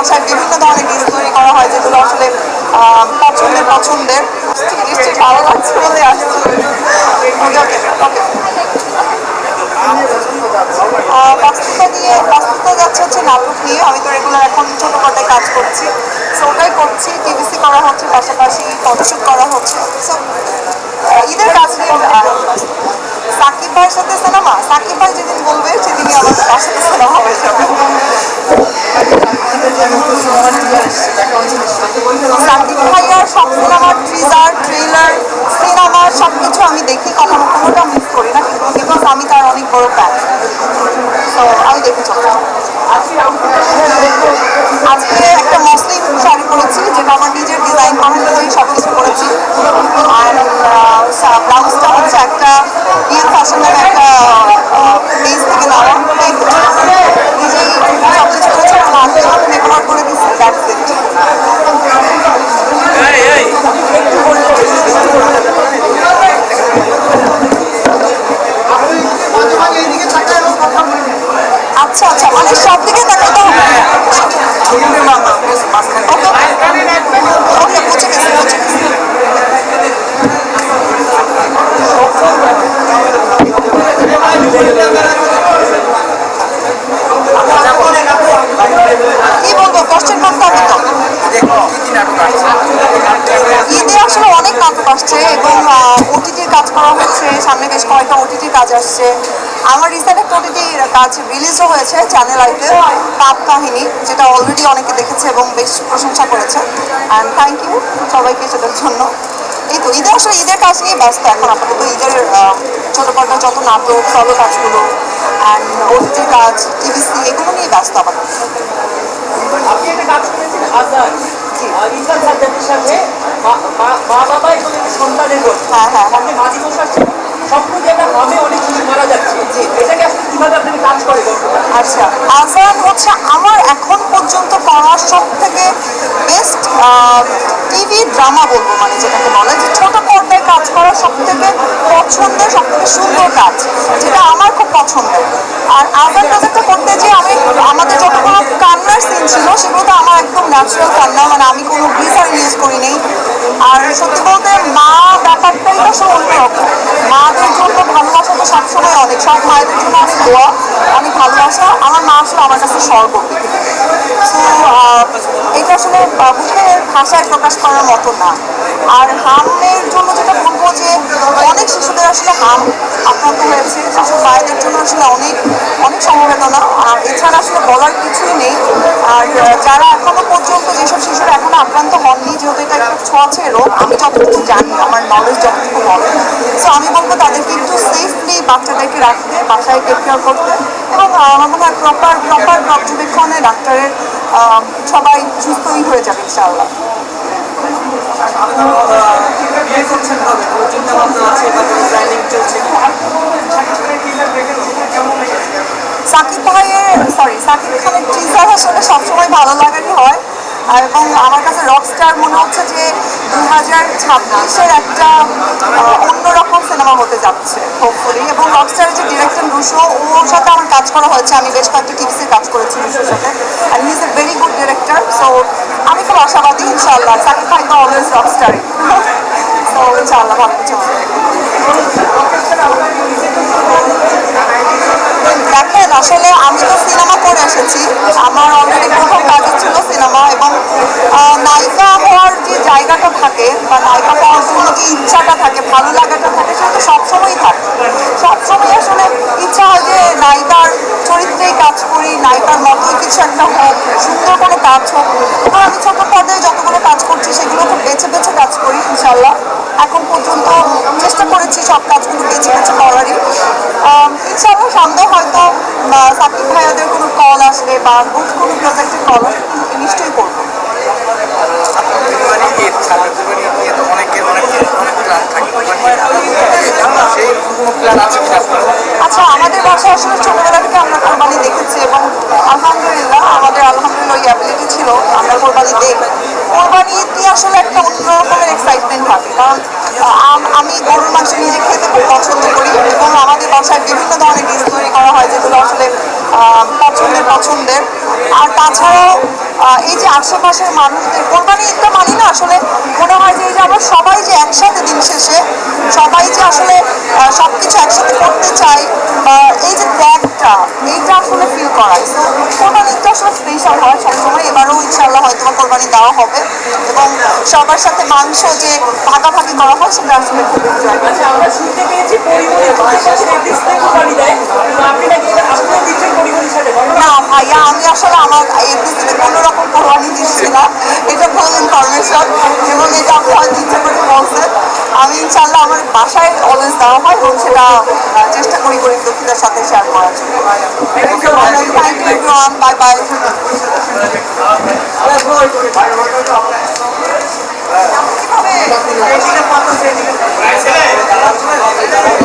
বাসায় বিভিন্ন ধরনের ডিশ তৈরি করা হয় যেগুলো আসলে পছন্দের নিশ্চয়ই ভালো লাগছে বলে আসছে। বাস্তবতা যাচ্ছে হচ্ছে নাটক নিয়ে। আমি তো রেগুলার এখন ছোটো পর্দায় কাজ করছি, সো ওটাই করছি। টিভিসি করা হচ্ছে, পাশাপাশি ফটোশ্যুট করা হচ্ছে। সো ঈদের কাজ নিয়ে সাকিব ভাইয়ের সাথে সিনেমা, সাকিব ভাই যেদিন বলবে সেদিনই আমার তার সাথে সিনেমা হয়ে যাবে। সাকিব ভাইয়ার সব সিনেমার ট্রেলার সিনেমা সব কিছু আমি দেখি, কখনো কোনোটা মিস করি না, কিন্তু বিকজ আমি তার অনেক বড় ফ্যান। তো আমি দেখে চলছি। আজকে একটা মসলিন শাড়ি পরেছি, যেটা আমার নিজের ডিজাইন করা, নিজেই সব কিছু করেছি। আর ব্লাউজটা হচ্ছে একটা বিয়ের ফ্যাশনের একটা পেজ থেকে নেওয়া, নিজেই সব কিছু করেছি এবং আজকে মেকওভার করে দিচ্ছি। That's it. আচ্ছা আচ্ছা, মানে সব দিকে তাকাতে হবে। ওকে, বুঝে গেছি বুঝে গেছি। কি বলবো, কোশ্চেন করতে হবে তো। ঈদে আসলে অনেক নাটক আসছে এবং ওটিটির কাজ করা হচ্ছে, সামনে বেশ কয়েকটা ওটিটির কাজ আসছে। আমার রিসেন্ট একটা ওটিটির কাজ রিলিজও হয়েছে চ্যানেল আইতে, পাপ কাহিনী, যেটা অলরেডি অনেকে দেখেছে এবং বেশ প্রশংসা করেছে। অ্যান্ড থ্যাংক ইউ সবাইকে সেটার জন্য। এই তো ঈদে আসলে ঈদের কাজ নিয়ে ব্যস্ত এখন আপাতত। ঈদের ছোটো পর্দার যত নাটক, সলো কাজগুলো অ্যান্ড ওটিটির কাজ, টিভিসি, এগুলো নিয়ে ব্যস্ত আপাতত। আপনি একটা কাজ করেছেন আজাদ ইরফান সাজ্জাদের সাথে, মা বাবা এবং সন্তানের রোল। হ্যাঁ হ্যাঁ, আপনি মাঝি বসার স্বপ্ন যেটা হবে অনেক কিছু মারা যাচ্ছে, এটাকে আসলে কিভাবে আপনি কাজ করে? আচ্ছা, আজাদ হচ্ছে আমার এখন পর্যন্ত করা সব থেকে বেস্ট টিভি ড্রামা বলবো, মানে যেটাকে বলে যে ছোট পর্দায় কাজ করা সব থেকে পছন্দের, সব থেকে সুন্দর কাজ, যেটা আমার খুব পছন্দের। আর আজাদ প্রজেক্টটা করতে যে আমি, আমাদের যতগুলো কান্নার সিন ছিল সেগুলো আমার একদম ন্যাচারাল কান্না, মানে আমি কোনো গ্লিসারিন ইউজ করি নেই। আর সত্যি বলতে মা ব্যাপারটাই তো সব অন্যরকম। মাদের জন্য ভালোবাসা তো সবসময় অনেক, সব মায়েদের জন্য অনেক দোয়া, অনেক ভালোবাসা। আমার মা আসলে আমার কাছে স্বর্গ। সো এটা আসলে মুখের ভাষায় প্রকাশ করার মতো না। আর হামের জন্য যেটা বলবো যে অনেক শিশুদের আসলে হাম আক্রান্ত হয়েছে, সেসব মায়েদের জন্য আসলে অনেক অনেক সমবেদনা। আর এছাড়া আসলে বলার কিছুই নেই। আর যারা এখনো পর্যন্ত, যেসব শিশুরা এখনো আক্রান্ত হননি, যেহেতু এটা একটু ছোঁয়াচে রোগ, আমি যতটুকু জানি, আমার নলেজ যতটুকু বলে, সো আমি বলবো তাদেরকে একটু সেফলি বাচ্চাদেরকে রাখতে, বাসায় টেক কেয়ার করতে, এবং আমার মনে হয় প্রপার পর্যবেক্ষণে ডাক্তারের সবাই সুস্থই হয়ে যাবে ইনশাআল্লাহ। সাকিব খানের টিজার আসলে সবসময় ভালো লাগারই হয়। এবং আমার কাছে রকস্টার মনে হচ্ছে যে 2026-এর একটা অন্যরকম সিনেমা হতে যাচ্ছে হোপফুলি। এবং রকস্টারের যে ডিরেক্টর রুশো, ওর সাথে আমার কাজ করা হয়েছে, আমি বেশ কয়েকটা টিভিসির কাজ করেছি রুশোর সাথে, and he is a very good director. So আমি খুব আশাবাদী ইনশাআল্লাহ। সাকিব ভাই তো অলওয়েজ রকস্টারই। সো ইনশাআল্লাহ ভালো কিছু হবে। দেখেন, আসলে আমি তো সিনেমা করে এসেছি, আমার অলরেডি প্রথম কাজই ছিল সিনেমা, এবং নায়িকা হওয়ার যে জায়গাটা থাকে বা নায়িকা হওয়ার জন্য যে ইচ্ছাটা থাকে, ভালো লাগাটা থাকে, সেটা তো সবসময়ই থাকে। সবসময় আসলে ইচ্ছা হয় যে নায়িকার চরিত্রেই কাজ করি, নায়িকার মতোই কিছু একটা হোক, সুন্দর কোনো কাজ হোক। এবং আমি ছোট পর্যায়ে যতগুলো কাজ করছি সেগুলো খুব বেছে বেছে কাজ করি ইনশাল্লাহ। এখন পর্যন্ত চেষ্টা করেছি সব কাজগুলো বেছে বেছে করারই। ইনশাল্লাহ সামনে হয়তো সাকিব ভাইয়াদের কোনো কল আসলে বা কোনো প্রজেক্টের কল আসলে নিশ্চয়ই করবো। আচ্ছা, আমাদের বাসায় আসলে ছোটবেলা থেকে আমরা কোরবানি দেখেছি এবং আলহামদুলিল্লাহ ওই অ্যাবিলিটি ছিল, আমরা কোরবানি দেখি। কোরবানি ঈদটি আসলে একটা অন্য রকমের এক্সাইটমেন্ট থাকে, কারণ আমি গরুর মাংস নিজে খেতে খুব পছন্দ করি এবং আমাদের বাসায় বিভিন্ন ধরনের ডিশ তৈরি করা হয় যেগুলো আসলে পছন্দের। আর তাছাড়াও এই যে আশেপাশের মানুষদের কোরবানি ঈদটা মানি না আসলে মনে হয় যে এই যে আমরা সবাই যে একসাথে দিন শেষে সবাই যে আসলে সবকিছু একসাথে করতে চাই বা এই যে ত্যাগটা এইটা আসলে ফিল করায় তো কোরবানি ঈদটা আসলে স্পেশাল হয় সবসময় এবারও ইনশাল্লাহ হয়তো বা কোরবানি দেওয়া হবে এবং সবার সাথে মাংস যে ভাগাভাগি করা হয় সেটা আসলে খুব এনজয় আচ্ছা আমরা শুনতে পেয়েছি পরিমণি প্রতি বছর এফডিসিতে কোরবানি দেয় তো আপনি নাকি এটা আপনিও দিচ্ছেন পরিমণির সাথে না ভাইয়া আমি আসলে আমার এফডিসিতে কোনো রকম কোরবানি দিচ্ছি না এটা ভুল ইনফরমেশন এবং এটা আপনি হয়তো ইচ্ছে করে বলছেন আমি ইনশাল্লাহ আমার বাসায় অলওয়েজ দেওয়া হয় এবং সেটা চেষ্টা করি গরিব দুঃখীদের সাথে শেয়ার করার জন্য thank you everyone bye bye কিভাবে